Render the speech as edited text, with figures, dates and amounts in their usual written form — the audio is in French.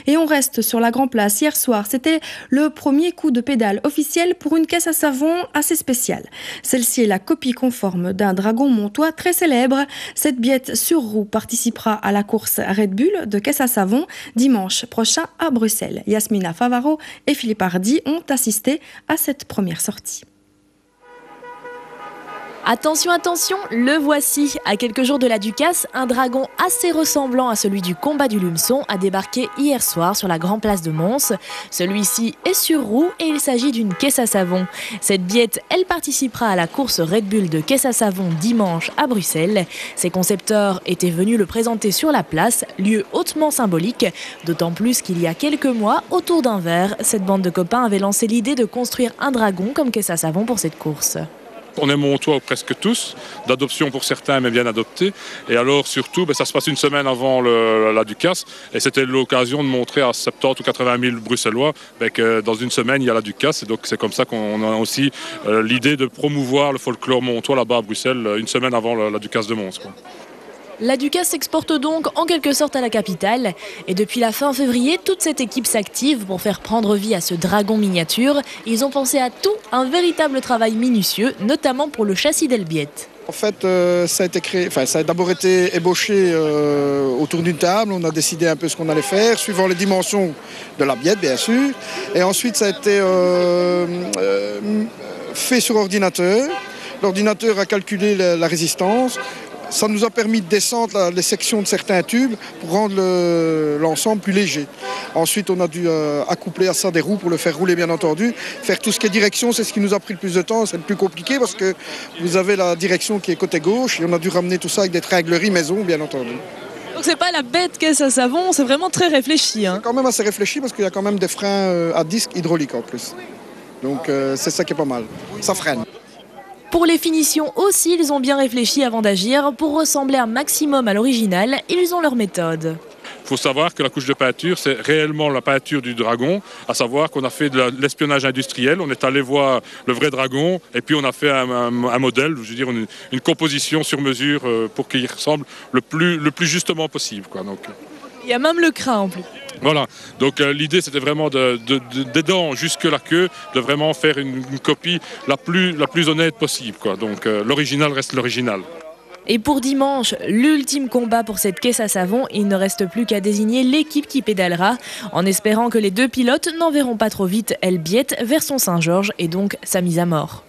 Et on reste sur la Grand Place. Hier soir, c'était le premier coup de pédale officiel pour une caisse à savon assez spéciale. Celle-ci est la copie conforme d'un dragon montois très célèbre. Cette biette sur roue participera à la course Red Bull de caisse à savon dimanche prochain à Bruxelles. Yasmina Favaro et Philippe Hardy ont assisté à cette première sortie. Attention, attention, le voici. À quelques jours de la Ducasse, un dragon assez ressemblant à celui du combat du Lumeçon a débarqué hier soir sur la Grand Place de Mons. Celui-ci est sur roue et il s'agit d'une caisse à savon. Cette biette, elle participera à la course Red Bull de caisse à savon dimanche à Bruxelles. Ses concepteurs étaient venus le présenter sur la place, lieu hautement symbolique, d'autant plus qu'il y a quelques mois, autour d'un verre, cette bande de copains avait lancé l'idée de construire un dragon comme caisse à savon pour cette course. On est montois presque tous, d'adoption pour certains mais bien adoptés. Et alors surtout, ça se passe une semaine avant la Ducasse et c'était l'occasion de montrer à 70 ou 80 000 Bruxellois que dans une semaine il y a la Ducasse. Et donc c'est comme ça qu'on a aussi l'idée de promouvoir le folklore montois là-bas à Bruxelles une semaine avant la Ducasse de Mons, quoi. La Ducasse s'exporte donc en quelque sorte à la capitale. Et depuis la fin février, toute cette équipe s'active pour faire prendre vie à ce dragon miniature. Ils ont pensé à tout, un véritable travail minutieux, notamment pour le châssis d'Elbiette. En fait, ça a d'abord été ébauché autour d'une table. On a décidé un peu ce qu'on allait faire, suivant les dimensions de la biette, bien sûr. Et ensuite, ça a été fait sur ordinateur. L'ordinateur a calculé la résistance. Ça nous a permis de descendre les sections de certains tubes pour rendre l'ensemble plus léger. Ensuite, on a dû accoupler à ça des roues pour le faire rouler, bien entendu. Faire tout ce qui est direction, c'est ce qui nous a pris le plus de temps. C'est le plus compliqué parce que vous avez la direction qui est côté gauche et on a dû ramener tout ça avec des tringleries maison, bien entendu. Donc c'est pas la bête caisse à savon, c'est vraiment très réfléchi. C'est quand même assez réfléchi parce qu'il y a quand même des freins à disque hydrauliques en plus. Donc c'est ça qui est pas mal. Ça freine. Pour les finitions aussi, ils ont bien réfléchi avant d'agir. Pour ressembler un maximum à l'original, ils ont leur méthode. Il faut savoir que la couche de peinture, c'est réellement la peinture du dragon, à savoir qu'on a fait de l'espionnage industriel, on est allé voir le vrai dragon et puis on a fait un modèle, je veux dire une composition sur mesure pour qu'il ressemble le plus justement possible, quoi. Donc, il y a même le crin en plus. Voilà, donc l'idée c'était vraiment des dents jusque la queue, de vraiment faire une copie la plus honnête possible, quoi. Donc l'original reste l'original. Et pour dimanche, l'ultime combat pour cette caisse à savon, il ne reste plus qu'à désigner l'équipe qui pédalera, en espérant que les deux pilotes n'enverront pas trop vite Elbiette vers son Saint-Georges et donc sa mise à mort.